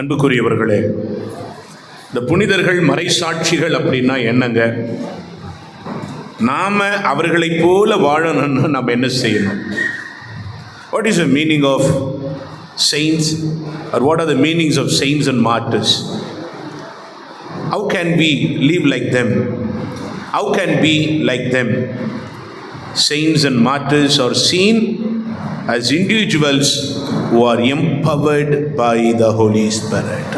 அன்புக்குரியவர்களே, இந்த புனிதர்கள் மறைசாட்சிகள் அப்படின்னா என்னங்க? நாம அவர்களை போல வாழணும்னு நம்ம என்ன செய்யணும்? What is the meaning of saints, or what are the meanings of saints and martyrs? How can we live like them? How can we like them? Saints and martyrs are seen as individuals who are empowered by the Holy Spirit.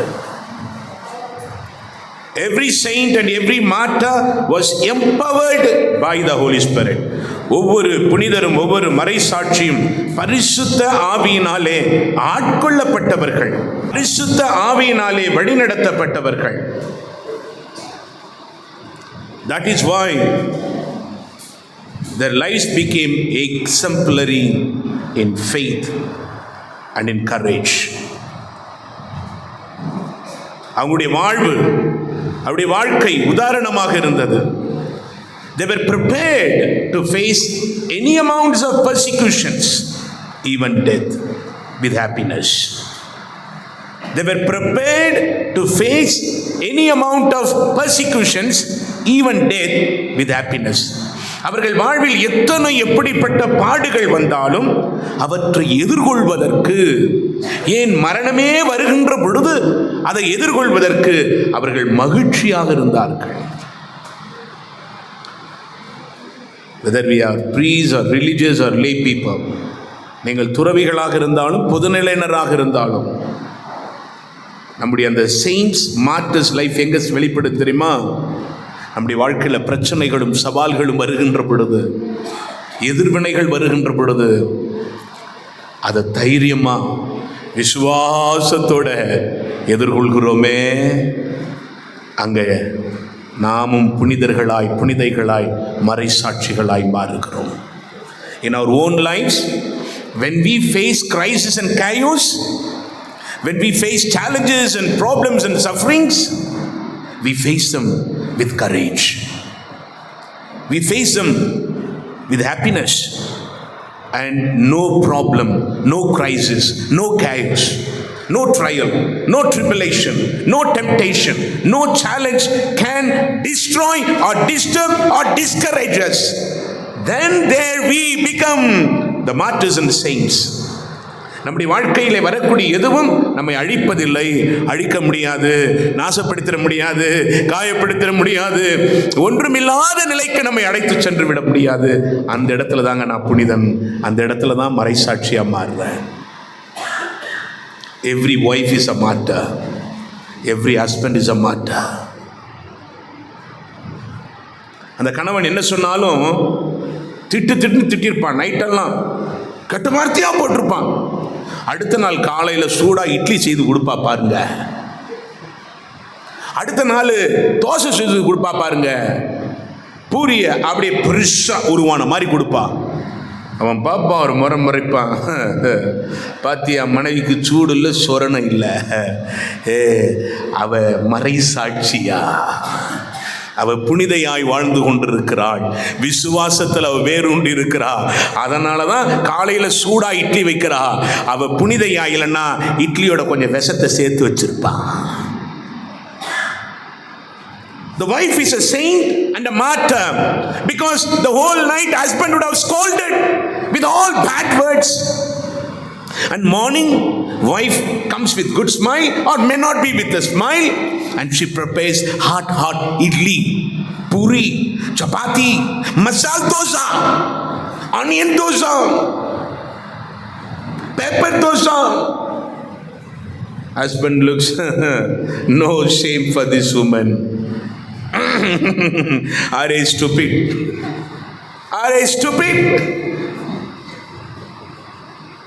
Every saint and every martyr was empowered by the Holy Spirit. ஒவ்வொரு புனிதரும் ஒவ்வொரு மறைசாட்சியும் பரிசுத்த ஆவியினாலே ஆட்கொள்ளப்பட்டவர்கள், பரிசுத்த ஆவியினாலே வழிநடத்தப்பட்டவர்கள். That is why their lives became exemplary in faith and in courage. அவங்களுடைய வாழ்வு, அவருடைய வாழ்க்கை உதாரணமாக இருந்தது. They were prepared to face any amounts of persecutions, even death, with happiness. They were prepared to face any amount of persecutions, even death, with happiness. அவர்கள் வாழ்வில் எப்படிப்பட்ட பாடுகள் வந்தாலும் அவற்றை எதிர்கொள்வதற்கு, ஏன் மரணமே வருகின்ற பொழுது அதை எதிர்கொள்வதற்கு அவர்கள் மகிழ்ச்சியாக இருந்தார்கள். Whether we are priests or religious or lay people, நீங்கள் துறவிகளாக இருந்தாலும் பொதுநிலையினராக இருந்தாலும், நம்முடைய அந்த செயின்ட்ஸ் மார்டர்ஸ் லைஃப் எங்க வெளிப்படும் தெரியுமா? நம்முடைய வாழ்க்கையில் பிரச்சனைகளும் சவால்களும் வருகின்ற பொழுது, எதிர்வினைகள் வருகின்ற பொழுது, அதை தைரியமா விசுவாசத்தோட எதிர்கொள்கிறோமே, அங்கே நாமும் புனிதர்களாய் புனிதைகளாய் மறைசாட்சிகளாய் மாறுகிறோம். In our own lives, when we face crisis and chaos, when we face challenges and problems and sufferings, we face them with courage. We face them with happiness, and no problem, no crisis, no chaos, no trial, no tribulation, no temptation, no challenge can destroy or disturb or discourage us. Then there we become the martyrs and the saints. நம்முடைய வாழ்க்கையிலே வரக்கூடிய எதுவும் நம்மை அழிப்பதில்லை, அழிக்க முடியாது, நாசப்படுத்திட முடியாது, காயப்படுத்திட முடியாது, ஒன்றுமில்லாத நிலைக்கு நம்மை அழைத்து சென்று விட முடியாது. அந்த இடத்துல தாங்க நான் புனிதன், அந்த இடத்துல தான் மறைசாட்சியா மாறுறேன். Every wife is a martyr, every husband is a martyr. அந்த கணவன் என்ன சொன்னாலும் திட்டிருப்பான், நைட்டெல்லாம் கட்டு வார்த்தையா போட்டிருப்பான். அடுத்த நாள் காலையில சூடா இட்லி செய்து கொடுப்பா பாருங்க, அடுத்த நாள் தோசை செய்து கொடுப்பா பாருங்க, பூரிய அப்படியே பெருசா உருவான மாதிரி கொடுப்பா. அவன் பாப்பா ஒரு முறைப்பான், பாத்தியா மனைவிக்கு சூடு இல்லை சொரணை இல்லை, அவ மறை சாட்சியா, அவ புனிதையாய் வாழ்ந்து கொண்டிருக்கிறாள், விசுவாசத்தில் அவ வேரூண்டி இருக்கிறாள். அதனாலதான் காலையில சூடா இட்லி வைக்கிறா. அவ புனிதையாய் இல்லைன்னா இட்லியோட கொஞ்சம் விஷத்தை சேர்த்து வச்சிருப்பா. The wife is a saint and a martyr because the whole night husband would have scolded with all bad words. And morning, wife comes with good smile or may not be with a smile, and she prepares hot idli, puri, chapati, masala dosa, onion dosa, pepper dosa. Husband looks, no shame for this woman. Are you stupid? Are you stupid?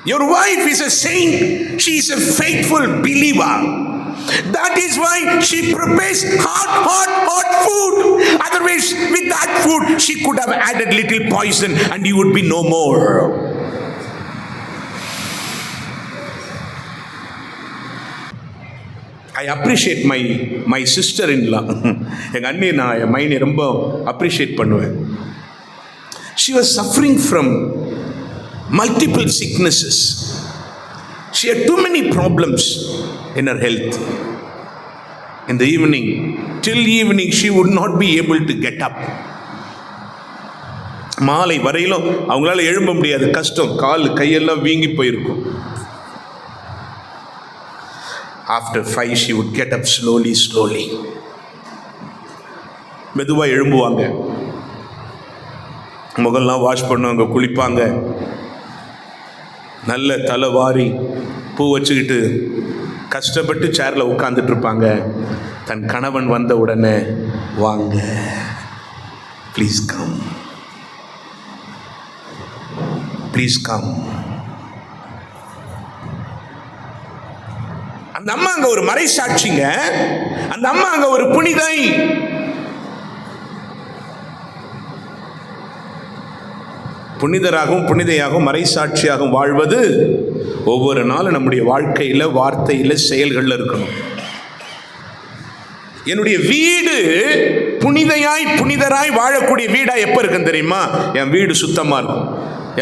Your wife is a saint. She is a faithful believer. That is why she prepares hot food. Otherwise, with that food, she could have added little poison and you would be no more. I appreciate my sister-in-law. எங்கள் அண்ணி நான் என் மைனை ரொம்ப appreciate பண்ணுவேன். She was suffering from multiple sicknesses. She had too many problems in her health. In the evening, till evening, she would not be able to get up. மாலை வரையிலும் அவங்களால எழும்ப முடியாது, கஷ்டம், கால் கையெல்லாம் வீங்கி போயிருக்கும். After 5 she would get up slowly. மெதுவாக எழும்புவாங்க, முகல்லாம் வாஷ் பண்ணுவாங்க, குளிப்பாங்க, நல்ல தலை வாரி பூ வச்சுக்கிட்டு கஷ்டப்பட்டு சேரில் உட்காந்துட்டு இருப்பாங்க. தன் கணவன் வந்த உடனே, வாங்க, ப்ளீஸ் கம், ப்ளீஸ் கம். அந்த அம்மா அங்க ஒரு மறைசாட்சிங்க, அந்த அம்மா அங்க ஒரு புனிதை. புனிதராகவும் புனிதையாகவும் மறைசாட்சியாகவும் வாழ்வது ஒவ்வொரு நாளும் நம்முடைய வாழ்க்கையில், வார்த்தையில், செயல்களில் இருக்கணும். என்னுடைய வீடு புனிதராய் வாழக்கூடிய வீடா எப்போ இருக்குன்னு தெரியுமா? என் வீடு சுத்தமாக இருக்கும்.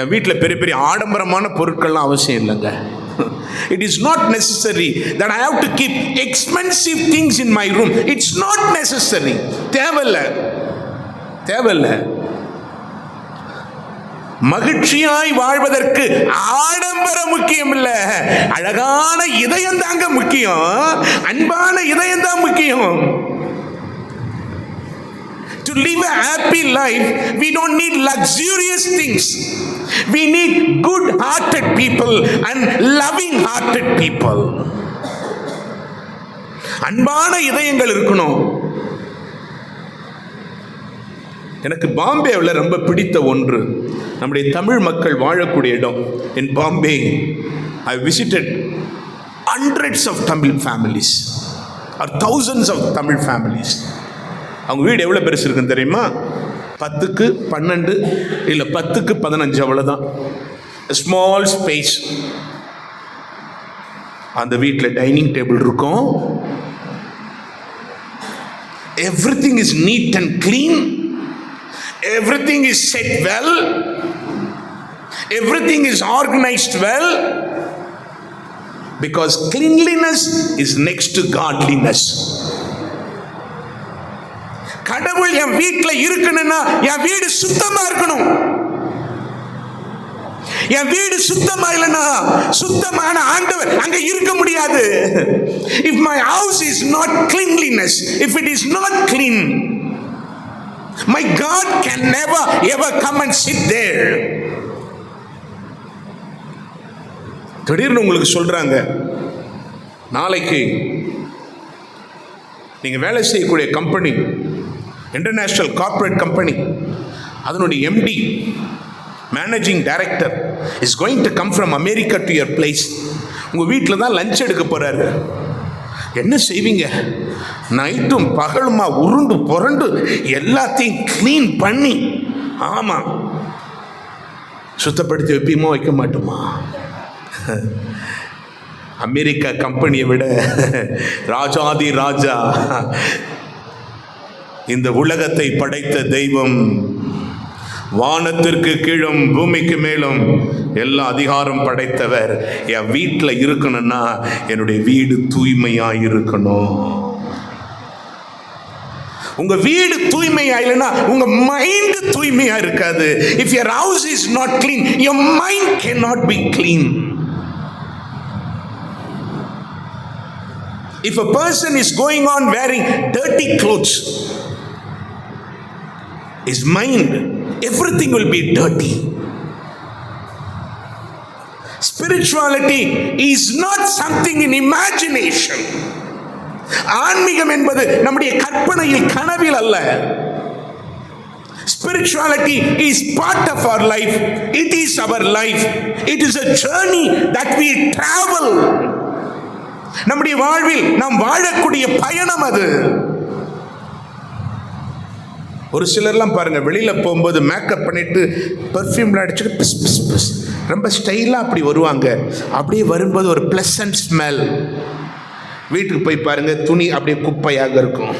என் வீட்டில் பெரிய பெரிய ஆடம்பரமான பொருட்கள்லாம் அவசியம் இல்லைங்க. It is not necessary that I have to keep expensive things in my room. It's not necessary. தேவையில்ல. மகிழ்ச்சியாய் வாழ்வதற்கு ஆடம்பரம் முக்கியம் இல்ல, அழகான இதயம் தாங்க முக்கியம், அன்பான இதயம் தான் முக்கியம். To live a happy life, we don't need luxurious things. We need good-hearted people and loving-hearted people. அன்பான இதயங்கள் இருக்கணும். எனக்கு பாம்பேவில் ரொம்ப பிடித்த ஒன்று, நம்முடைய தமிழ் மக்கள் வாழக்கூடிய இடம். In Bombay, I visited hundreds of Tamil families or thousands of Tamil families. அவங்க வீடு எவ்வளோ பெருசு இருக்குன்னு தெரியுமா? 10க்கு 12 இல்லை 10க்கு 15, அவ்வளோதான். Small space. அந்த வீட்டில் டைனிங் டேபிள் இருக்கும். Everything is neat and clean. Everything is set well. Everything is organised well. Because cleanliness is next to godliness. கடவுள் என் வீட்டில் இருக்கணும்னா என் வீடு சுத்தமா இருக்கணும். என் வீடு சுத்தமா இல்லைன்னா சுத்தமான ஆண்டவர் அங்க இருக்க முடியாது. If my house is not cleanliness, if it is not clean, my God can never ever come and sit there. திடீர்னு உங்களுக்கு சொல்றாங்க, நாளைக்கு நீங்க வேலை செய்யக்கூடிய கம்பெனி, இன்டர்நேஷனல் கார்ப்பரேட் கம்பெனி, அதனுடைய MD, managing director is going to come from America to your place. உங்கள் வீட்டில் தான் லஞ்ச் எடுக்க போகிறாரு. என்ன செய்வீங்க? நைட்டும் பகலுமா உருண்டு புரண்டு எல்லாத்தையும் க்ளீன் பண்ணி, ஆமாம், சுத்தப்படுத்தி வைப்பீமா வைக்க மாட்டோமா? அமெரிக்கா கம்பெனியை விட ராஜாதி ராஜா, இந்த உலகத்தை படைத்த தெய்வம், வானத்திற்கு கீழும் பூமிக்கு மேலும் எல்லா அதிகாரம் படைத்தவர் என் வீட்டில் இருக்கணும்னா என்னுடைய வீடு தூய்மையாக இருக்கணும். உங்க வீடு தூய்மையா இல்லைன்னா உங்க மைண்ட் தூய்மையா இருக்காது. If your house is not clean, your mind cannot be clean. If a person is going on wearing dirty clothes, his mind, everything will be dirty. Spirituality is not something in imagination. ஆன்மீகம் என்பது நம்முடைய கற்பனையில், கனவில் அல்ல. Spirituality is part of our life. It is our life. It is a journey that we travel. நம்முடைய வாழ்வில் நாம் வாழக்கூடிய பயணம் அது. ஒரு சிலர்லாம் பாருங்க, வெளியில போகும்போது மேக்கப் பண்ணிட்டு பெர்ஃப்யூம்ல அடிச்சுட்டு பிஸ் பிஸ் பிஸ் ரொம்ப ஸ்டைலா அப்படி வருவாங்க. அப்படியே வரும்போது ஒரு பிளசன்ட் ஸ்மெல். வீட்டுக்கு போய் பாருங்க, துணி அப்படியே குப்பையாக இருக்கும்.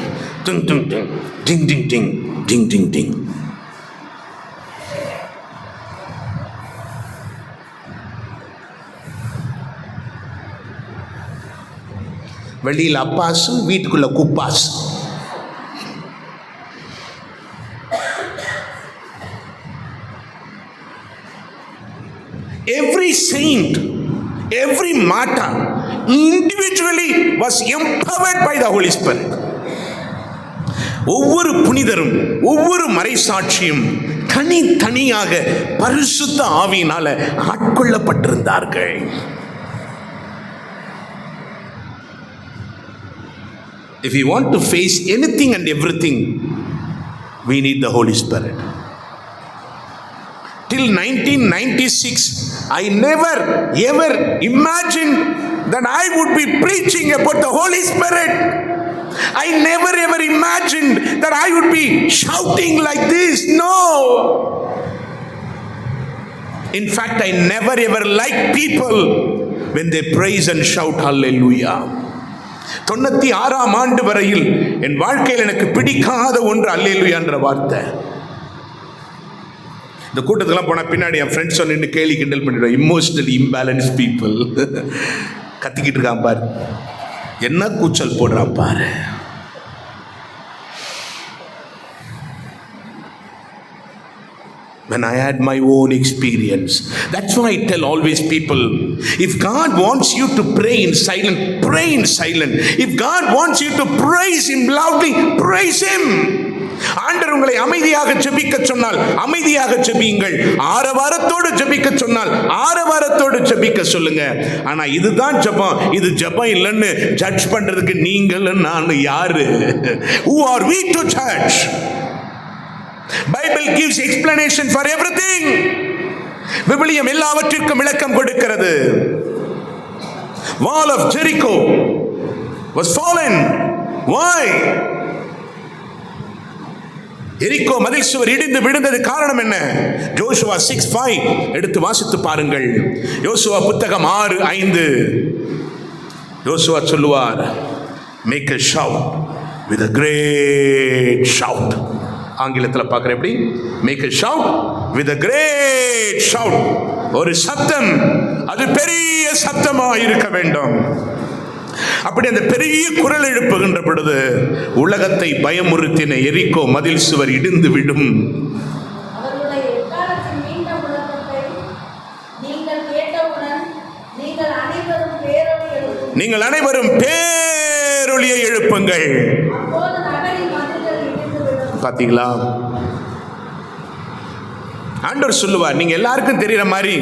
டிங் டிங் டிங் டிங் டிங் டிங் டிங் டிங் டிங். வெளியில் அப்பாசு, வீட்டுக்குள்ள குப்பாசு. Every saint, every martyr individually was empowered by the Holy Spirit. ஒவ்வொரு புனிதரும், ஒவ்வொரு மறைசாட்சியும் தனியாக பரிசுத்த ஆவியினால ஆட்கொள்ளப்பட்டிருந்தார்கள். If we want to face anything and everything, we need the Holy Spirit. Till 1996, I never ever imagined that I would be preaching about the Holy Spirit. I never ever imagined that I would be shouting like this. No. In fact, I never ever liked people when they praise and shout hallelujah. 96ஆம் ஆண்டு வரையில் என் வாழ்க்கையில் எனக்கு பிடிக்காத ஒன்று அல்லேலூயா என்ற வார்த்தை. இந்த கூட்டத்துக்கெல்லாம் போனால் பின்னாடி என் ஃப்ரெண்ட்ஸ் நின்று கேலி கிண்டல் பண்ணிடுவேன். இமோஷனலி இம்பேலன்ஸ் பீப்புள் கத்திக்கிட்டு இருக்கான் பாரு, என்ன கூச்சல் போடுறான் பாரு. When I had my own experience, that's why I tell always people, if God wants you to pray in silence, pray in silence. If God wants you to praise Him loudly, praise Him. ஆண்டவர் உங்களை அமைதியாக ஜெபிக்க சொன்னால் அமைதியாக ஜெபியுங்கள். ஆரவாரத்தோடு ஜெபிக்க சொன்னால் ஆரவாரத்தோடு ஜெபிக்க சொல்லுங்க. ஆனா இதுதான் ஜெபம், இது ஜெபம் இல்லைன்னு ஜட்ஜ் பண்றதுக்கு நீங்கள் நான் யாரு? Who are we to judge? Bible gives explanation for everything. விவிலியம் எல்லாவற்றிற்கும் விளக்கம் கொடுக்கிறது. Wall of Jericho was fallen. Why? எரிகோ மதில் சுவர் இடிந்து விழுந்தது காரணம் என்ன? யோசுவா 6:5 எடுத்து வாசித்து பாருங்கள். யோசுவா புத்தகம் 6:5. யோசுவா சொல்லுவார், make a shout with a great shout. ஆங்கிலத்தில் பார்க்குற எப்படி? make a shout with a great shout. ஒரு சத்தம், அது பெரிய சத்தமாக இருக்க வேண்டும். அப்படி அந்த பெரிய குரல் எழுப்புகின்ற பொழுது உலகத்தை பயமுறுத்தின எரிகோ மதில் சுவர் இடிந்து விடும். நீங்கள் அனைவரும் பேரொலியை எழுப்புங்கள். பாத்தீங்களா? ஆண்டவர் சொல்லுவார், நீங்க எல்லாருக்கும் தெரிகிற மாதிரி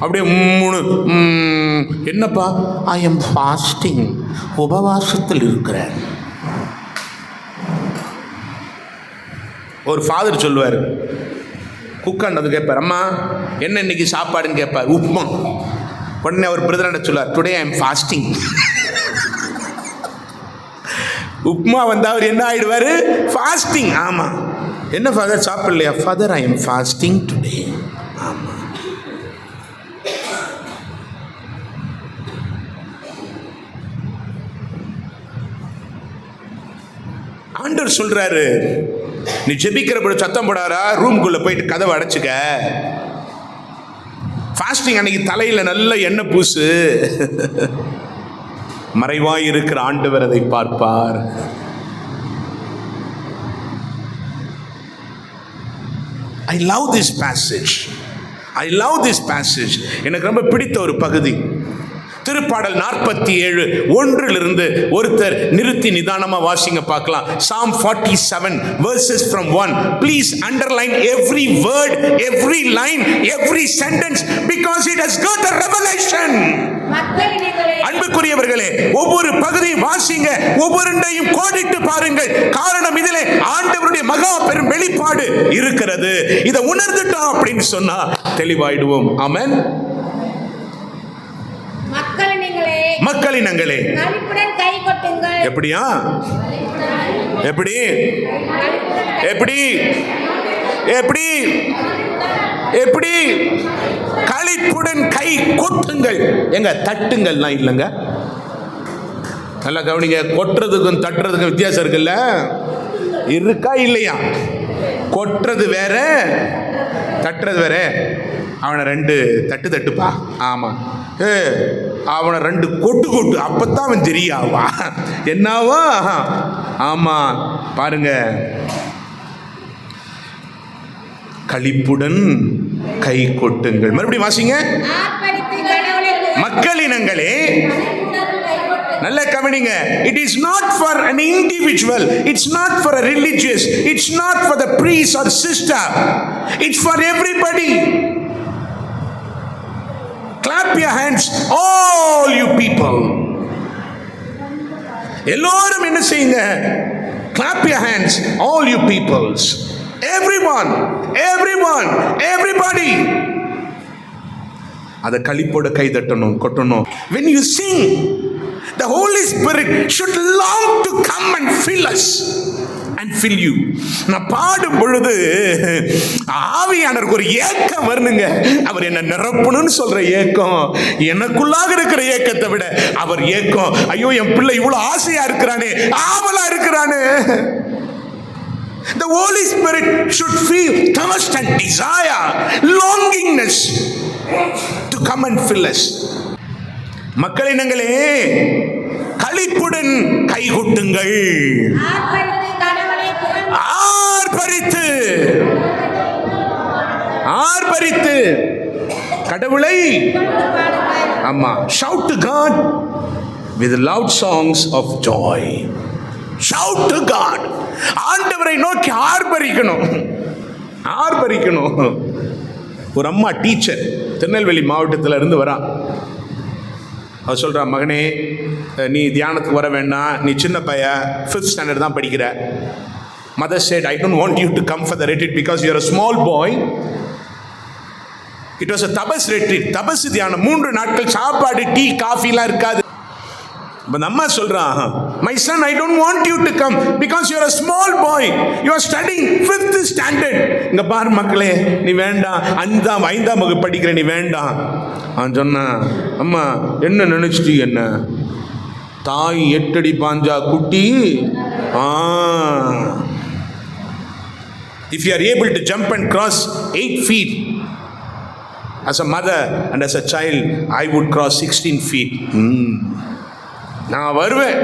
அப்படியே என்னப்பா, ஐ எம் ஃபாஸ்டிங், உபவாசத்தில் இருக்கிறேன். ஒரு ஃபாதர் சொல்லுவார், குக்காண்டது கேட்பார், அம்மா என்ன இன்னைக்கு சாப்பாடுன்னு கேட்பார், உப்புமா. உடனே அவர் பிரதராண்ட சொல்லுவார், today I am fasting. Upma வந்தா அவர் என்ன ஆயிடுவாரு? ஃபாஸ்டிங். ஆமா. என்ன ஃபாதர் சாப்பிடலையா? Father I am fasting today. ஆமா. ஆண்டவர் சொல்றாரு, நீ ஜெபிக்கிறபடி சத்தம் போடாரா, ரூம்குள்ள போயிட்டு கதவை அடைச்சுக்க. ஃபாஸ்டிங் அன்னைக்கு தலையில நல்ல எண்ணெய் பூசு. மறைவாய் இருக்கிற ஆண்டவர் அதை பார்ப்பார். I love this passage. I love this passage. எனக்கு ரொம்ப பிடித்த ஒரு பகுதி. திருப்பாடல் 47 1 ஒருத்தர் நிறுத்தி நிதானமா வாசிங்க பார்க்கலாம். Psalm 47 verses from 1. Please underline every word, every line, every sentence because it has got a revelation. அன்புக்குரியவர்களே, ஒவ்வொரு பகுதியை வாசிங்க, ஒவ்வொன்றையும் கோடிட்டு பாருங்கள். காரணம் இதிலே ஆண்டவருடைய மகா பெரும் வெளிப்பாடு இருக்கிறது. இதை உணர்ந்துட்டோம் அப்படின்னு சொன்னா தெளிவாயிடுவோம். ஆமென். மக்களினங்களே களிப்புடன் கை கொட்டுங்கள். எப்படியா? எப்படி எப்படி எப்படி எப்படி? களிப்புடன் கை கொட்டுங்கள். எங்க தட்டுங்கள்லாம் இல்லைங்க. நல்லா கவனிங்க. கொட்டுறதுக்கும் தட்டுறதுக்கும் வித்தியாசம் இருக்குல்ல? இருக்கா இல்லையா? கொட்டுறது வேற, தட்டுறது வேற. அவனை 2 தட்டுப்பா. ஆமா, அவனை 2 கொட்டு. அப்பத்தான் அவன் தெரியாவா என்னவா? ஆமா, பாருங்க. களிப்புடன் கை கொட்டுங்கள். மறுபடியும் வாசிங்க. மக்களினங்களே, நல்ல கவனிங்க. It is not for an individual, it's not for a religious, it's not for the priest or sister, it's for everybody. Clap your hands, all you people. எல்லோரும் என்ன செய்யுங்க? Clap your hands, all you peoples. Everyone, everybody. அத களிப்போட கை தட்டணும், கொட்டணும். When you sing, the Holy Spirit should long to come and fill us and fill you. நான் பாடும் பொழுது ஆவியானவருக்கு ஒரு ஏக்கம் வரணுங்க. அவர் என்ன நிரப்பணும்னு சொல்ற ஏக்கம், எனக்குள்ளாக இருக்கிற ஏக்கத்தை விட அவர் ஏக்கம், ஐயோ என் பிள்ளை இவ்வளவு ஆசையா இருக்கிறானே, ஆவலா இருக்கிறானே. The Holy Spirit should feel thirst and desire, longingness to come and fill us. மக்களினங்களே, களிப்புடன் கைகொட்டுங்கள். ஆர்ப்பரித்து கடவுளை, ஆமா, shout to God with loud songs of joy. Shout to God. ஆண்டவரை நோக்கி ஆர்ப்பரிக்கணும். ஒரு அம்மா டீச்சர் திருநெல்வேலி மாவட்டத்தில் இருந்து வரா. அவர் சொல்கிறா, மகனே நீ தியானத்துக்கு வர வேண்டாம், நீ சின்ன பையன், 5th standard தான் படிக்கிற. Mother said, I don't want you to come for the retreat because you are a small boy. It was a tabas retreat. tabas தியானம் 3 நாட்கள் சாப்பாடு, டீ, காஃபிலாம் இருக்காது. But அம்மா சொல்றான், my son, I don't want you to come because you are a small boy. You are studying 5th standard. இங்க பாரு மக்களே, நீ வேண்டாம், 5ஆம் வகுப்பு படிக்கிற, நீ வேண்டாம். அவன் சொன்னான், அம்மா என்ன நினைச்சிட்டு, என்ன தாய் 8 அடி பாஞ்சா குட்டி. If you are able to jump and cross 8 feet as a mother and as a child, I would cross 16 feet. நான் வருவேன்.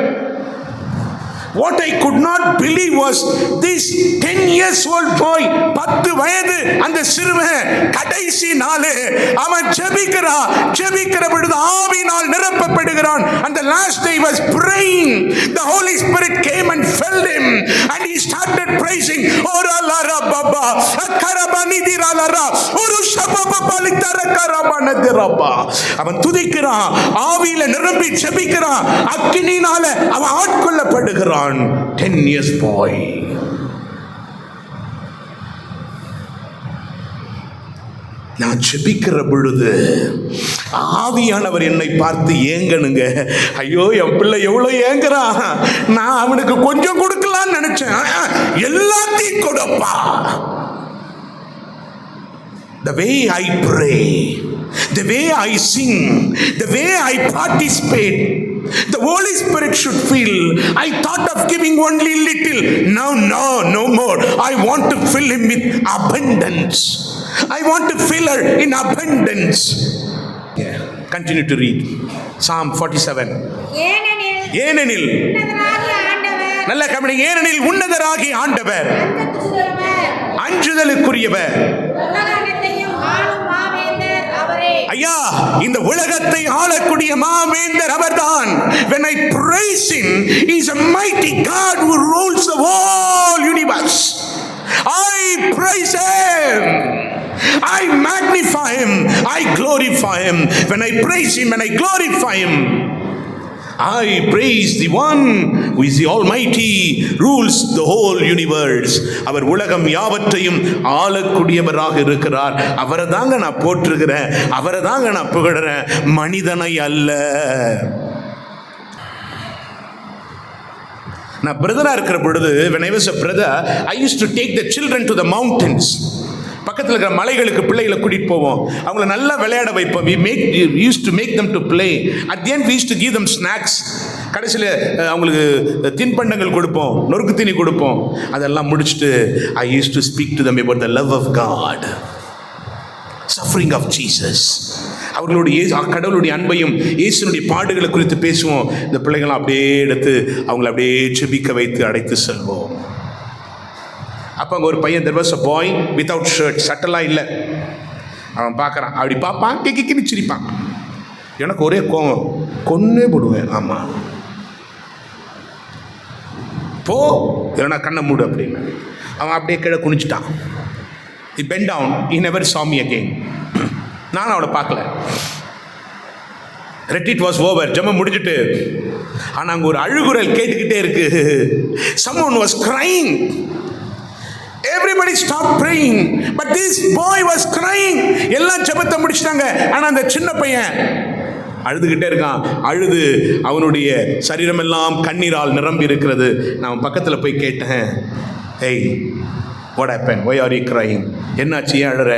What I could not believe was this 10 years old boy, 10 வயது அந்த சிறுவன், கடைசி நாள் அவன் ஜெபிக்கிற பொழுது ஆவியினால் நிரப்பப்படுகிறான். And the last day was praying. The Holy Spirit came and filled him and he started praising. Ora lara baba akarabani diralara urushababa litarakarabanadiraba. அவன் துதிக்கிறான், ஆவியில நிரம்பி ஜெபிக்கிறான், அக்கினியினால அவன் ஆட்கொள்ளப்படுகிறான். 10 years boy. நான் ஜெபிக்கிற பொழுது ஆவியானவர் என்னை பார்த்து ஏங்கணுங்க. ஐயோ என் பிள்ளை எவ்வளவு ஏங்குறான், நான் அவனுக்கு கொஞ்சம் கொடுக்கலான்னு நினைச்சேன், எல்லாத்தையும் கொடுப்பா. The way I pray, the way I sing, the way I participate, the Holy Spirit should feel. I thought of giving only little. Now, no more. I want to fill him with abundance. I want to fill her in abundance. Yeah. Continue to read. Psalm 47. ஏனெனில் நல்ல கவனி, ஏனெனில் உன்னதராகி ஆண்டவர், அஞ்சுதலுக்குரியவர். ஐயா, இந்த உலகத்தை ஆளக்கூடிய மாவேந்தர் அவர்தான். When I praise him, he is a mighty God who rules the whole universe. I praise him, I magnify him, I glorify him. When I praise him and I glorify him, I praise the one who is the Almighty, rules the whole universe. அவர் உலகம் யாவற்றையும் ஆளக்கூடியவராக இருக்கிறார். அவரை தாங்க நான் போற்றுகிறேன், அவரை தாங்க நான் புகழறேன், மனிதனை அல்ல. நான் பிரதரா இருக்கிற பொழுது, when I was a brother, I used to take the children to the mountains. பக்கத்தில் இருக்கிற மலைகளுக்கு பிள்ளைகளை கூட்டிட்டு போவோம், அவங்கள நல்லா விளையாட வைப்போம். We used to make them to play. At the end we used to give them snacks. கடைசியில் அவங்களுக்கு தின்பண்டங்கள் கொடுப்போம், நொறுக்கு தீனி கொடுப்போம். அதெல்லாம் முடிச்சுட்டு I used to speak to them about the love of God, suffering of Jesus. அவர்களுடைய கடவுளுடைய அன்பையும் இயேசுனுடைய பாடுகளை குறித்து பேசுவோம். இந்த பிள்ளைகளை அப்படியே எடுத்து அவங்களை அப்படியே செபிக்க வைத்து அடைத்து செல்வோம். அப்போ அங்கே ஒரு பையன், there was a boy without shirt, சட்டெல்லாம் இல்லை. அவன் பார்க்குறான், அப்படி பார்ப்பான், கிக்கின்னு சிரிப்பான். எனக்கு ஒரே கோவம், கொன்னே போடுவேன். ஆமாம், போ இல்லைனா கண்ணை மூடு அப்படின்னு. அவன் அப்படியே கீழே குனிச்சிட்டான். He bent down, he never saw me again. நான் அவனை பார்க்கல. Retreat was over, ஜெபம் முடிஞ்சிட்டு. ஆனால் அங்கே ஒரு அழுகுரல் கேட்டுக்கிட்டே இருக்கு. Someone was crying. Everybody stopped praying, but this boy was crying. எல்லாம் ஜெபத்தை முடிச்சிட்டாங்க, ஆனால் அந்த சின்ன பையன் அழுதுகிட்டே இருக்கான். அழுது அவனுடைய சரீரமெல்லாம் கண்ணீரால் நிரம்பி இருக்கிறது. நான் பக்கத்தில் போய் கேட்டேன், hey, what happened? Why are you crying? என்னாச்சு, ஏன் அழுற?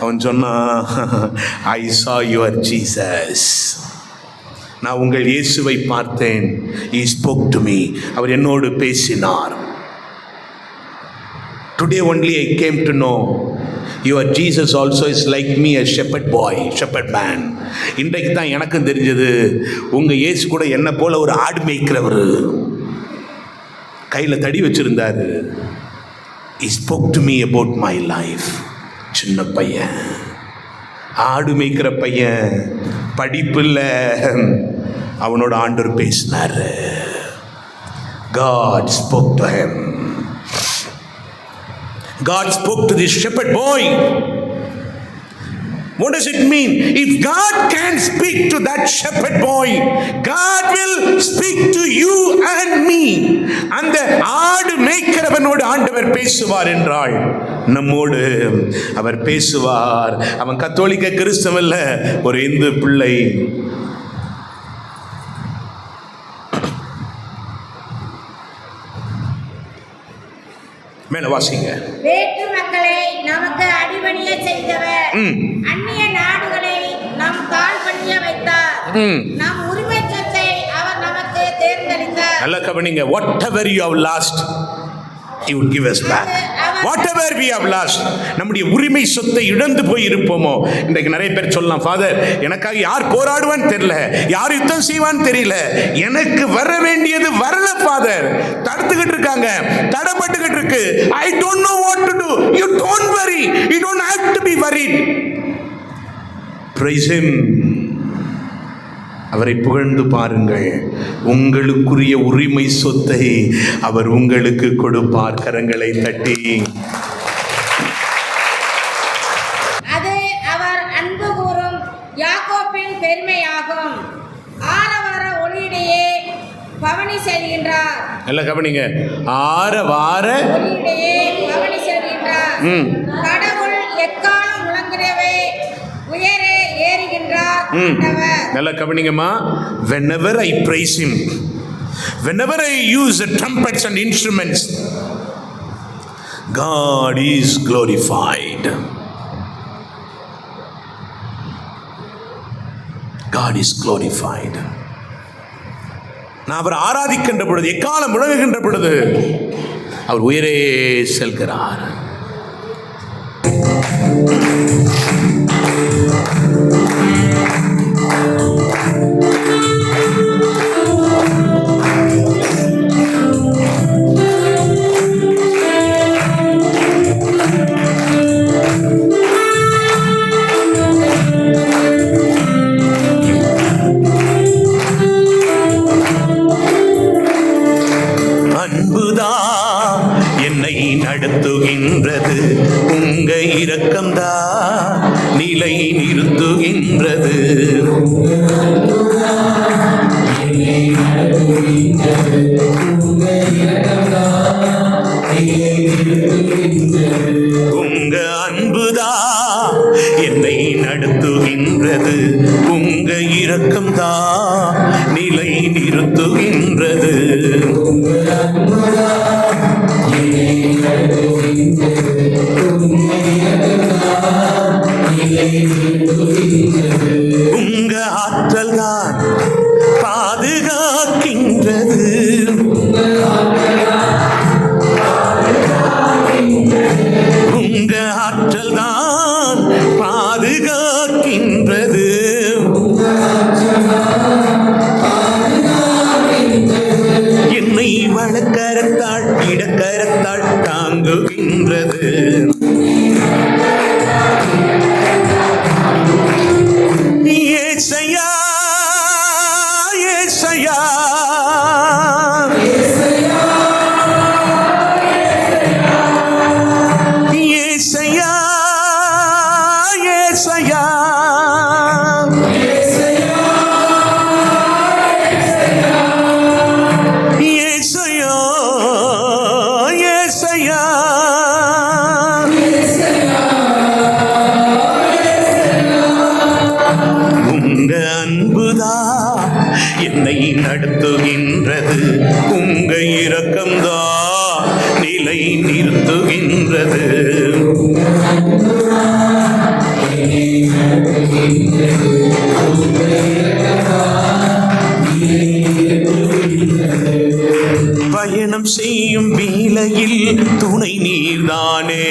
அவன் சொன்னான், I saw your Jesus. நான் உங்கள் இயேசுவை பார்த்தேன். He spoke to me. அவர் என்னோடு பேசினார். Today only I came to know your Jesus also is like me, a shepherd boy, shepherd man. இன்றைக்கு தான் எனக்கும் தெரிஞ்சது, உங்கள் இயேசு கூட என்ன போல ஒரு ஆடு மேய்க்கிறவர். கையில் தடி வச்சிருந்தாரு. He spoke to me about my life. சின்ன பையன், ஆடு மேய்க்கிற பையன், படிப்பில்ல, அவனோட ஆண்டவர் பேசினாரு. God spoke to him. God spoke to this shepherd boy. What does it mean? If God can speak to that shepherd boy, God will speak to you and me. அந்த ஆடு மேய்க்கிறவனோடு ஆண்டவர் பேசுவார் என்றால் நம்மோடு அவர் பேசுவார். அவன் கத்தோலிக்க கிறிஸ்தவன் அல்ல, ஒரு இந்து பிள்ளை. மேல வாசிங்க. வேற்று மக்களை நமக்கு அடிபணிய செய்தவர், அந்நிய நாடுகளை நம் கால் பணிய வைத்தார், நம் உரிமை சொத்தை அவர் நமக்கு தேர்ந்தெடுத்தார். நல்ல கவனிங்க. whatever you have lost, he would give us back. whatever we have lost, நம்முடைய உரிமை சொத்தை இழந்து போய் இருப்போமோ. இன்றைக்கு நிறைய பேர் சொல்லலாம், ஃபாதர் எனக்காக யார் போராடுவான்னு தெரியல, யார் யுத்தம் செய்வான்னு தெரியல, எனக்கு வர வேண்டியது வரல ஃபாதர், தடுத்துக்கிட்டு இருக்காங்க, தடப்பட்டுக்கிட்டு இருக்கு. I don't know what to do. You don't worry, you don't have to be worried. Praise him. அவரை புகழ்ந்து பாருங்கள். உங்களுக்குரிய உரிமை சொத்தை அவர் உங்களுக்கு கொடுப்பார். கரங்களை தட்டி. அது அவர் அன்பு கூறும் யாக்கோபின் பெருமையாகும். ஆரவார ஒளியிடையே பவனி செல்கின்றார். எல்லாம் கவனிங்க. ஆரவார ஒளியிடையே பவனி செல்கின்றார். கடவுள் எக்காலம் முழங்குகிறவே உயரே ஏறுகின்றார். நல்லா கவனிங்கம்மா. whenever I praise him, whenever I use the trumpets and instruments, God is glorified. God is glorified. நான் அவர் ஆராதிக்கின்ற பொழுது, எக்காலம் முழங்குகின்ற பொழுது அவர் உயரே செல்கிறார். அன்புதான் என்னை நடத்துகின்றது, உங்க இரக்கம்தான் நிலை நிறுத்துகின்றது. உங்க அன்புதான் என்னை நடத்துகின்றது, உங்க இரக்கம்தான் நிலை நிறுத்துகின்றது. உங்க ஆற்றல் தான் பாதுகாக்கின்றது, உங்க ஆற்றல் தான் பாதுகாக்கின்றது. என்னை வலக்கரத்தால் இடக்கரத்தால் தாங்குகின்றது. ஏசையா ஏசையா ஏசையா ஏசையா ஏசையா ஏசையா உங்க அன்புதான் என்னை நடத்துகின்றது, உங்க இரக்கம்தான் நிலை நிறுத்துகின்றது. பயணம் செய்யும் வேளையில் துணை நீர்தானே,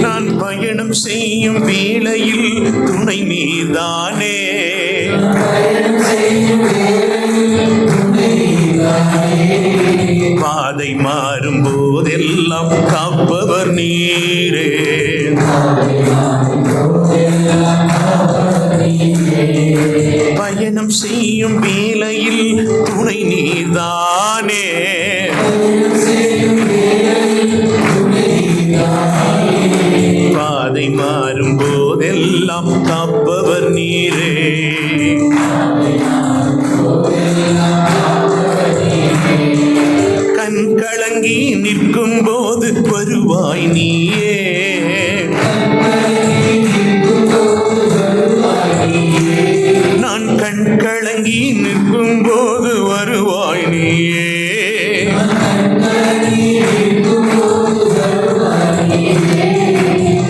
நான் பயணம் செய்யும் வேளையில் துணை நீர்தானே. பாதை மாறும் போதெல்லாம் காப்பவர் நீரே, பயணம் செய்யும் வேளையில் துணை நீர்தானே. பாதை மாறும் போதெல்லாம் காப்பவர் நீரே. கண் கலங்கி நிற்கும் போது வருவாய் நீயே, நான் கண் கலங்கி நிற்கும் போது வருவாய் நீயே.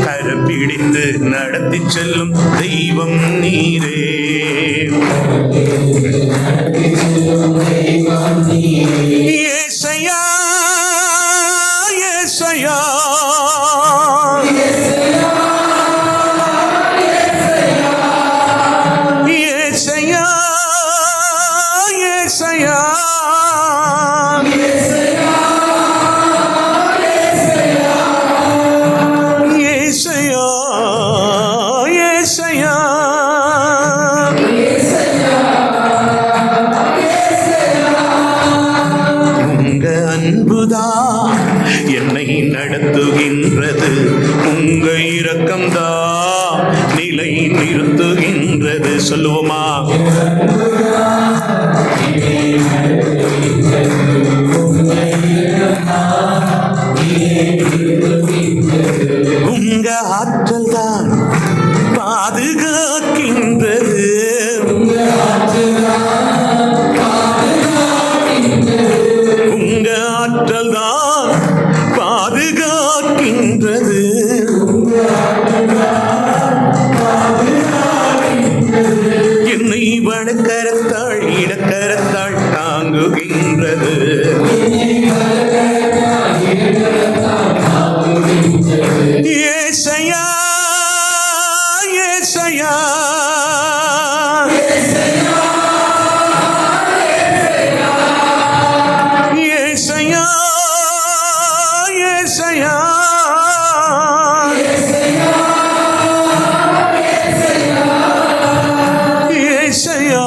கரம் பிடித்து நடத்தி செல்லும் தெய்வம் நீரே. ஏசையா ஏசையா ஏசையா ஏசையா ஏசையா ஏசையா உங்க அன்புதான் என்னை நடத்துகின்றது, உங்க இரக்கம்தான் நிலை நிறுத்துகின்றது. சொல்லுவோமா? உங்க ஆற்றல் தான் பாதுகாக்கின்றது, உங்க ஆற்றல் தான் பாதுகாக்கின்றது. என்னை வடக்கரத்தாள் இடக்கரத்தாள் தாங்குகின்றது. ஏசையா ஏசையா ஏசையா ஏசையா ஏசையா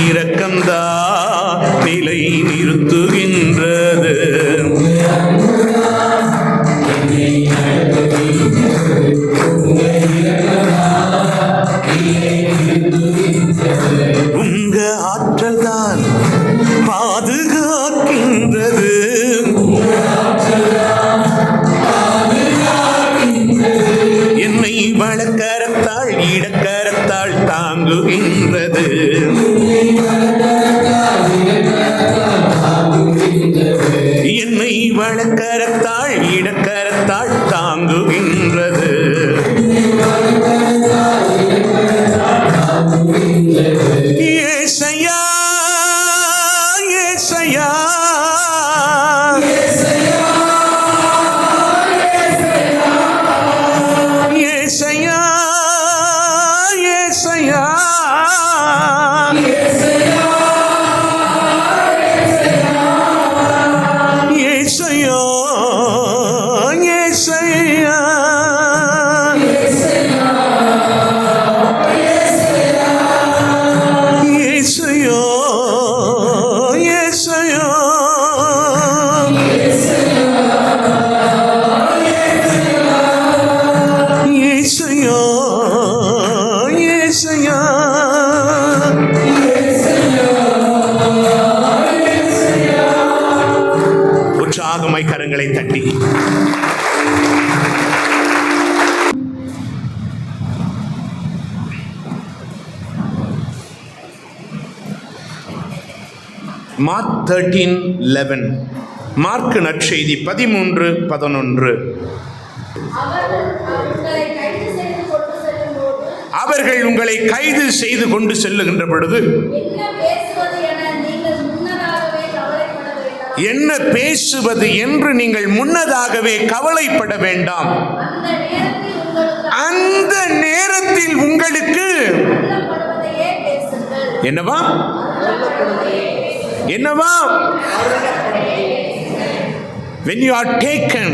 இரக்கம்தா நிலை நிறுத்துகின்றது. உங்க ஆற்றல் தான் பாதுகாக்கின்றது. என்னை வலக்கரத்தால் இடக்கரத்தால் தாங்குகின்றது. என்னை வலக்கரத்தால் இடக்கரத்தால் தாங்குகின்றது. ஏசையா ஏசையா ஏசையா ஏசையா ஏசையா ஏசையா உற்சாகமாய் கரங்களை தட்டி மார்க் 13:11 மார்க் நற்செய்தி 13:11. அவர்கள் உங்களை கைது செய்து கொண்டு செல்லுகின்ற பொழுது என்ன பேசுவது என்று நீங்கள் முன்னதாகவே கவலைப்பட வேண்டாம். அந்த நேரத்தில் உங்களுக்கு என்னவா என்னவா when you are taken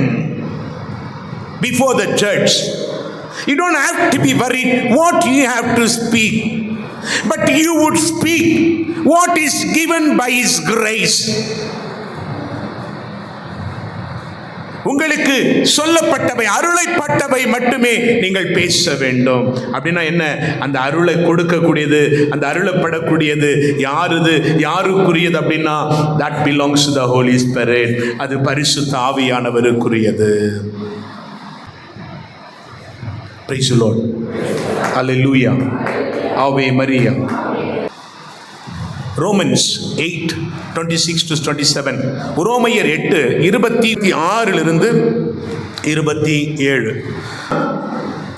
before the judge, you don't have to be worried what you have to speak, but you would speak what is given by his grace. உங்களுக்கு சொல்லப்பட்டவை அருளைப்பட்டவை மட்டுமே நீங்கள் பேச வேண்டும். அப்படின்னா என்ன? அந்த அருளை கொடுக்கக்கூடியது, அந்த அருளப்படக்கூடியது யாருது, யாருக்குரியது அப்படின்னா that belongs to the Holy Spirit. அது பரிசுத்த ஆவியானவருக்குரியது. Praise the Lord. Hallelujah. Ave Maria. Romans 8:26-27. ரோமையர் 8:26 27.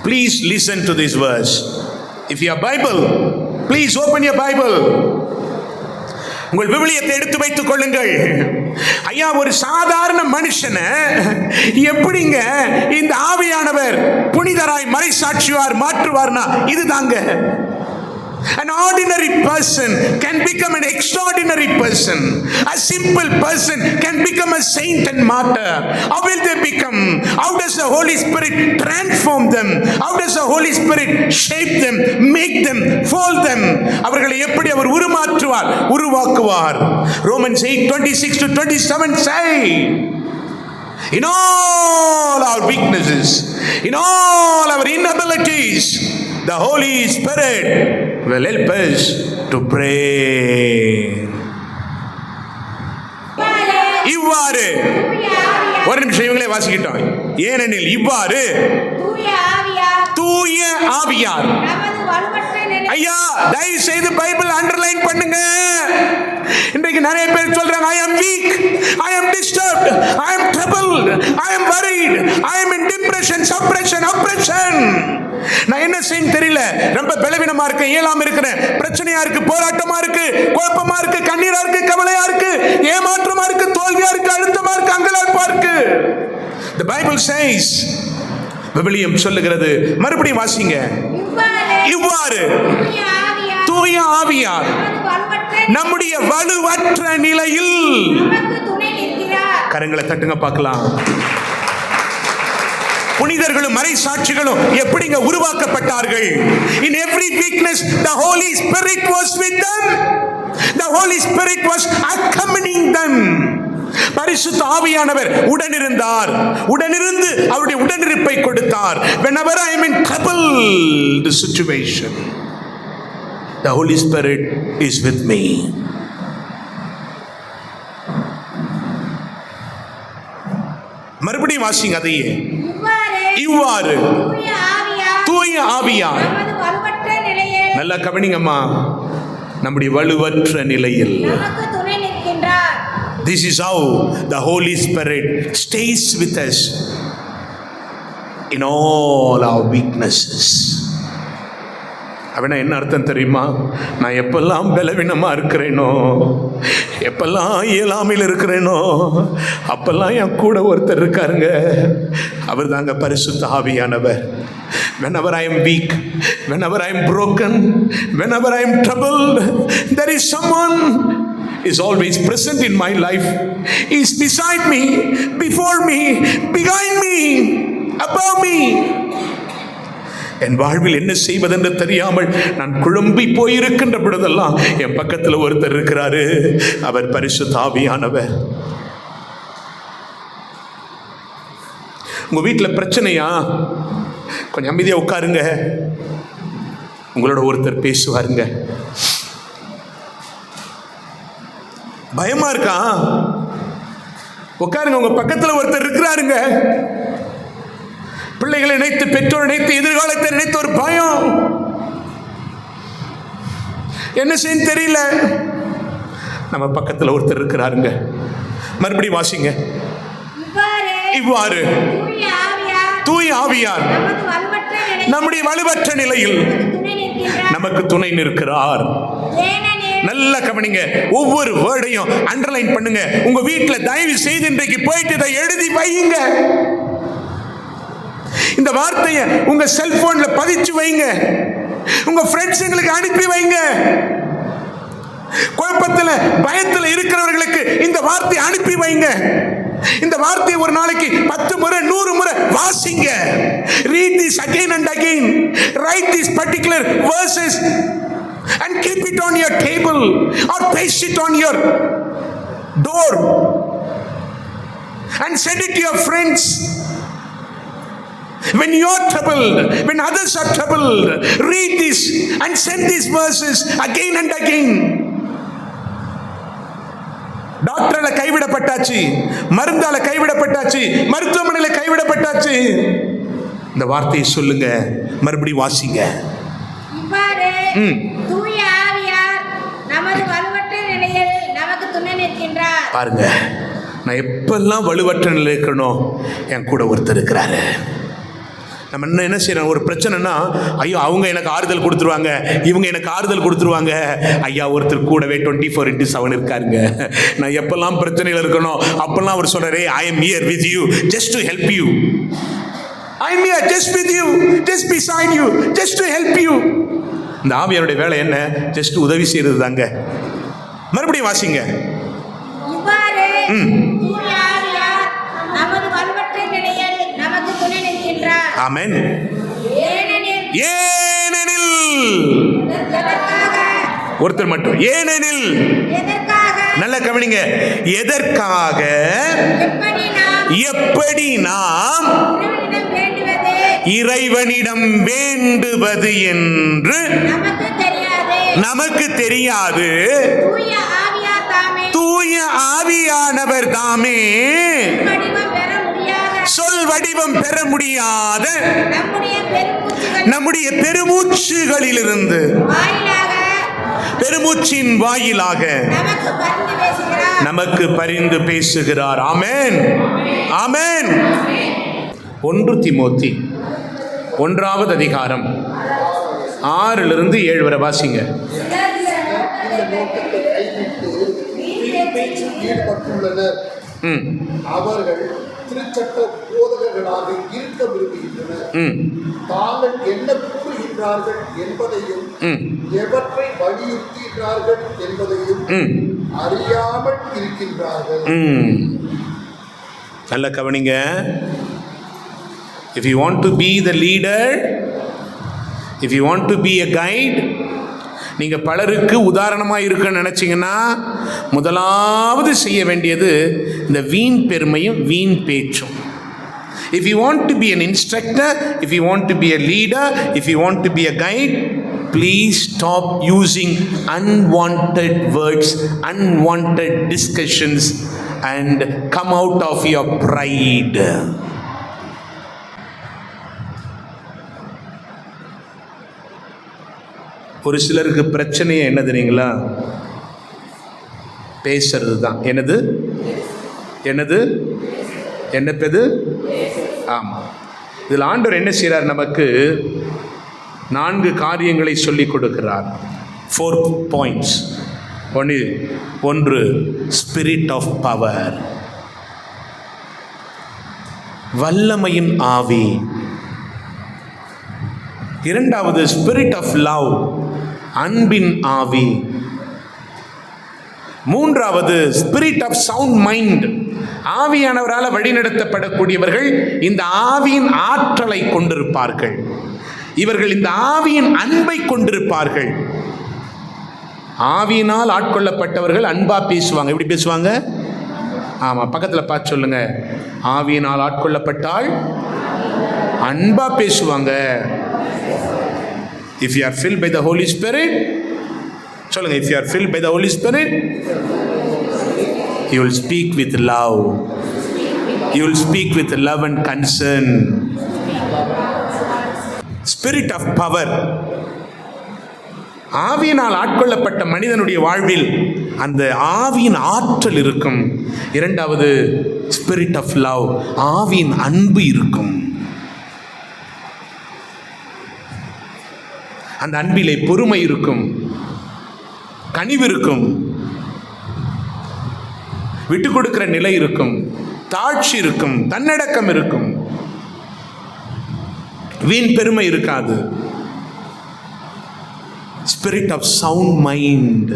Please listen to this verse. If you have Bible, please open your Bible. உங்கள் விவிலியத்தை எடுத்து வைத்துக் கொள்ளுங்கள். ஐயா, ஒரு சாதாரண மனுஷனை எப்படிங்க இந்த ஆவியானவர் புனிதராய் மறைசாட்சியார் மாற்றுவார்னா இதுதாங்க. An ordinary person can become an extraordinary person. A simple person can become a saint and martyr. How will they become? How does the Holy Spirit transform them? How does the Holy Spirit shape them, make them, fold them? அவர்களை எப்படி அவர் உருவாக்குவார்? Romans 8:26-27 say, in all our weaknesses, in all our inabilities, the Holy Spirit will help us to pray. இவ்வாறு ஒரு நிமிஷம் இவங்களே வாசிக்கிட்டோம். ஏனெனில் இவ்வாறு தூய ஆவியார். ஐயா, தயவு செய்து பைபிள் அண்டர்லைன் பண்ணுங்க. இன்றைக்கு நிறைய பேர் சொல்றாங்க, I am weak, I am disturbed, I am troubled, I am worried, I am in depression, suppression, oppression. நான் என்ன செய்யணும் தெரியல, ரொம்ப பலவீனமா இருக்கேன், இயலாம இருக்கிறேன், பிரச்சனையா இருக்கு, போராட்டமா இருக்கு, குழப்பமா இருக்கு, கண்ணீரா இருக்கு, கவலையா இருக்கு, ஏமாற்றமா இருக்கு, தோல்வியா இருக்கு, அழுத்தமா இருக்கு, அங்கலாய்ப்பா இருக்கு. The Bible says, விவிலியம் சொல்லுகிறது, மறுபடியும் வாசிங்க. இவ்வாறு தூய ஆவியார் நம்முடைய வலுவற்ற நிலையில் கரங்களை தட்டுங்க பார்க்கலாம். புனிதர்களும் மறைசாட்சிகளும் எப்படிங்க உருவாக்கப்பட்டார்கள்? In every weakness the Holy Spirit was with them. The Holy Spirit was accompanying them. பரிசுத்த ஆவியானவர் உடனிருந்தார், உடனிருந்து அவருடைய உடனிருப்பை கொடுத்தார். Whenever I am in troubled situation, the Holy Spirit is with me. மறுபடியும் வாசிங்க அதையே. இவ்வாறு தூய ஆவியார் நல்லா கவனிங்கம்மா, நம்முடைய வலுவற்ற நிலையில் this is how the Holy Spirit stays with us in all our weaknesses. அவனா என்ன அர்த்தம் தெரியுமா? நான் எப்பெல்லாம் பலவீனமாக இருக்கிறேனோ, எப்பெல்லாம் இயலாமையில் இருக்கிறேனோ, அப்பெல்லாம் என் கூட ஒருத்தர் இருக்காருங்க. அவர் தாங்க பரிசுத்த ஆவியானவர். Whenever I am weak, whenever I am broken, whenever I am troubled, there is someone is always present in my life. He is beside me, before me, behind me, above me. என் வாழ்வில் என்ன செய்வதென்று தெரியாமல் நான் குழம்பி போயிருக்கின்ற பொழுதெல்லாம் என் பக்கத்தில் ஒருத்தர் இருக்கிறாரு. அவர் பரிசுத்த ஆவியானவர். உங்க வீட்டில் பிரச்சனையா? கொஞ்சம் அமைதியா உட்காருங்க, உங்களோட ஒருத்தர் பேசுவாருங்க. பயமா இருக்கா? உட்காருங்க, உங்க பக்கத்தில் ஒருத்தர் இருக்கிறாருங்க. பிள்ளைகளை நினைத்து, பெற்றோர் நினைத்து, எதிர்காலத்தை நினைத்து ஒரு பயம், என்ன செய்ய தெரியல. நம்ம பக்கத்தில் ஒருத்தர் இருக்கிறாருங்க. மறுபடியும் வாசிங்க. இவ்வாறு தூய ஆவியார் நம்முடைய வலுவற்ற நிலையில் நமக்கு துணை நிற்கிறார். நல்ல கவனிங்க, ஒவ்வொரு வேர்டையும் அண்டர்லைன் பண்ணுங்க. உங்க வீட்டில் தயவு செய்து இன்றைக்கு போயிட்டு இதை எழுதி வையுங்க. இந்த வார்த்தையை உங்க செல்போன்ல பதிச்சு வைங்க. உங்க ஃப்ரெண்ட்ஸுங்களுக்கு அனுப்பி வைங்க. குழப்பத்தில் பயத்தில் இருக்கிறவர்களுக்கு இந்த வார்த்தையை அனுப்பி வைங்க. இந்த வார்த்தையை ஒரு நாளைக்கு 10 முறை 100 முறை வாசிங்க. Read this again and again. Write these particular verses and keep it on your table or paste it on your door and send it to your friends. When you are troubled, when others are troubled, read this and send these verses again and again. டாக்டரால கைவிடப்பட்டாச்சு, மருந்தால கைவிடப்பட்டாச்சு, மருத்துவமனையில கைவிடப்பட்டாச்சு. இந்த வார்த்தையை சொல்லுங்க, மறுபடியும் வாசிங்க. இவ்வாறு தூய ஆவியார் நமது வலுவற்ற நிலையில் நமக்கு துணை நிற்கின்றார். பாருங்க, நான் எப்பெல்லாம் வலுவற்ற நிலையில் இருக்கணும், என் கூட ஒருத்தர் இருக்கிறாரு. நம்ம என்ன செய்யறோம்? ஒரு பிரச்சனைனா, ஐயோ அவங்க எனக்கு ஆறுதல் கொடுத்துருவாங்க, இவங்க எனக்கு ஆறுதல் கொடுத்துருவாங்க. ஐயா ஒருத்தர் கூடவே 24/7 இருக்காருங்க. நான் எப்பெல்லாம் பிரச்சனையில் இருக்கணும் அப்பெல்லாம் அவர் சொல்றாரு, I am here with you just to help you. I am here just with you, just beside you, just to help you. இந்த ஆவியாருடைய வேலை என்ன? ஜஸ்ட் உதவி செய்யறது தாங்க. மறுபடியும் வாசிங்க. இவ்வாறு தூய ஆவியார் நமது வலுவற்ற நிலையில் நமக்கு துணை நிற்கின்றார். ஆமென். ஏனெனில் ஒருத்தர் மட்டும், ஏனெனில் நல்ல கவனிங்க, எதற்காக, எப்படி நாம் இறைவனிடம் வேண்டுவது என்று நமக்கு தெரியாது. தூய ஆவியானவர் தாமே சொல் வடிவம் பெற முடியாத நம்முடைய பெருமூச்சுகளிலிருந்து, பெருமூச்சின் வாயிலாக நமக்கு பரிந்து பேசுகிறார். ஆமென், ஆமென். 1 தீமோத்தி 1ஆவது அதிகாரம் 6 7 வரை வாசிங்க. அவர்கள் திருச்சட்ட போதகர்களாக இருக்க விரும்புகின்றனர். தாங்கள் என்ன கூறுகின்றார்கள் என்பதையும் எவற்றை வலியுறுத்துகிறார்கள் என்பதையும் அறியாமல் இருக்கின்றார்கள். நல்ல கவனிங்க. If you want to be the leader, if you want to be a guide, நீங்கள் பலருக்கு உதாரணமாக இருக்குன்னு நினச்சிங்கன்னா முதலாவது செய்ய வேண்டியது இந்த வீண் பெருமையும் வீண் பேச்சும். If you want to be an instructor, if you want to be a leader, if you want to be a guide, please stop using unwanted words, unwanted discussions, and come out of your pride. ஒரு சிலருக்கு பிரச்சனையே என்ன தெரியுங்களா? பேசுறது தான். என்னது ஆமாம். இதில் ஆண்டவர் என்ன செய்கிறார்? நமக்கு 4 காரியங்களை சொல்லிக் கொடுக்கிறார். 4 points. ஒன்று ஸ்பிரிட் ஆஃப் பவர், வல்லமையின் ஆவி. இரண்டாவது ஸ்பிரிட் ஆஃப் லவ், அன்பின் ஆவி. மூன்றாவது ஸ்பிரிட் ஆஃப் சவுண்ட் மைண்ட். ஆவியானவரால் வழிநடத்தப்படக்கூடியவர்கள் இந்த ஆவியின் ஆற்றலை கொண்டிருப்பார்கள். இவர்கள் இந்த ஆவியின் அன்பை கொண்டிருப்பார்கள். ஆவியினால் ஆட்கொள்ளப்பட்டவர்கள் அன்பா பேசுவாங்க. எப்படி பேசுவாங்க? ஆமாம், பக்கத்தில் பார்த்து சொல்லுங்க. ஆவியினால் ஆட்கொள்ளப்பட்டால் அன்பா பேசுவாங்க. If you are filled by the Holy Spirit, சொல்லுங்க, if you are filled by the Holy Spirit, you will speak with love. You will speak with love and concern. Spirit of power. ஆவியினால் ஆட்கொள்ளப்பட்ட மனிதனுடைய வாழ்வில் அந்த ஆவியின் ஆற்றல் இருக்கும். இரண்டாவது spirit of love, ஆவியின் அன்பு இருக்கும். அந்த அன்பிலே பொறுமை இருக்கும், கனிவு இருக்கும், விட்டு கொடுக்கிற நிலை இருக்கும், தாழ்ச்சி இருக்கும், தன்னடக்கம் இருக்கும், வீண் பெருமை இருக்காது. Spirit of sound mind.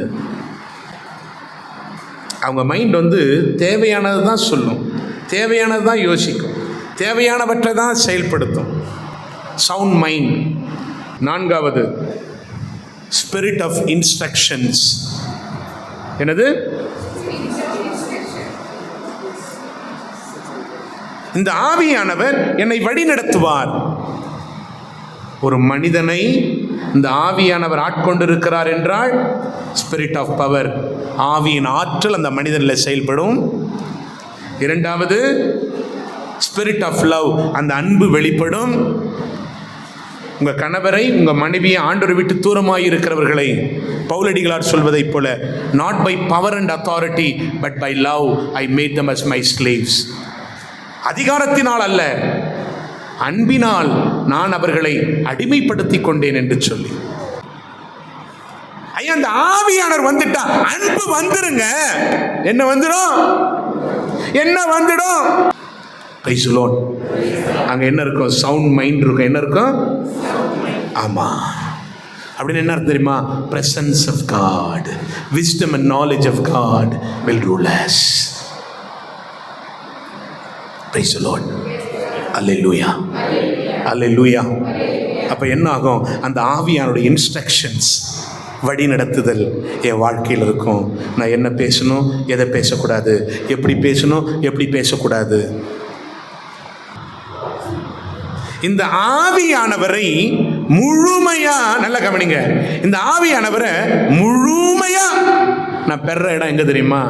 அவங்க மைண்ட் தேவையானது தான் சொல்லும், தேவையானது தான் யோசிக்கும், தேவையானவற்றை தான் செயல்படுத்தும். Sound mind. நான்காவது ஸ்பிரிட் ஆஃப் இன்ஸ்ட்ரக்ஷன்ஸ். என்னது? இந்த ஆவியானவர் என்னை வழி நடத்துவார். ஒரு மனிதனை இந்த ஆவியானவர் ஆட்கொண்டிருக்கிறார் என்றால் ஸ்பிரிட் ஆஃப் பவர், ஆவியின் ஆற்றல் அந்த மனிதனில் செயல்படும். இரண்டாவது ஸ்பிரிட் ஆஃப் லவ், அந்த அன்பு வெளிப்படும். உங்கள் கணவரை, உங்கள் மனைவியை ஆண்டவரை விட்டு தூரமாக இருக்கிறவர்களை பவுலடிகளார் சொல்வதைப் போல, not by power and authority but by love I made them as my slaves. அதிகாரத்தினால் அல்ல, அன்பினால் நான் அவர்களை அடிமைப்படுத்தி கொண்டேன் என்று சொல்லி. ஐயா, அந்த ஆவியானவர் வந்துட்டா அன்பு வந்துருங்க. என்ன வந்துடும்? Price the Lord. அங்கே என்ன இருக்கும்? சவுண்ட் மைண்ட் இருக்கும். என்ன இருக்கும்? ஆமாம். அப்படின்னு என்ன அர்த்தம் தெரியுமா? Presence of God, wisdom and knowledge of God will rule us. Praise the Lord. Hallelujah, hallelujah. அப்போ என்ன ஆகும்? அந்த ஆவியானுடைய இன்ஸ்ட்ரக்ஷன்ஸ், வழி நடத்துதல் என் வாழ்க்கையில் இருக்கும். நான் என்ன பேசணும், எதை பேசக்கூடாது, எப்படி பேசணும், எப்படி பேசக்கூடாது. இந்த ஆவியானவரை முழுமையா, நல்ல கவனிங்க, இந்த ஆவியானவரை முழுமையா நான் பெற இடம் எங்க தெரியுமா?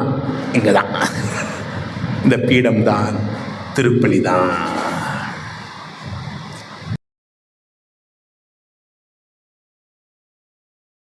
இங்கதான். இந்த பீடம் தான், திருப்பலி தான்.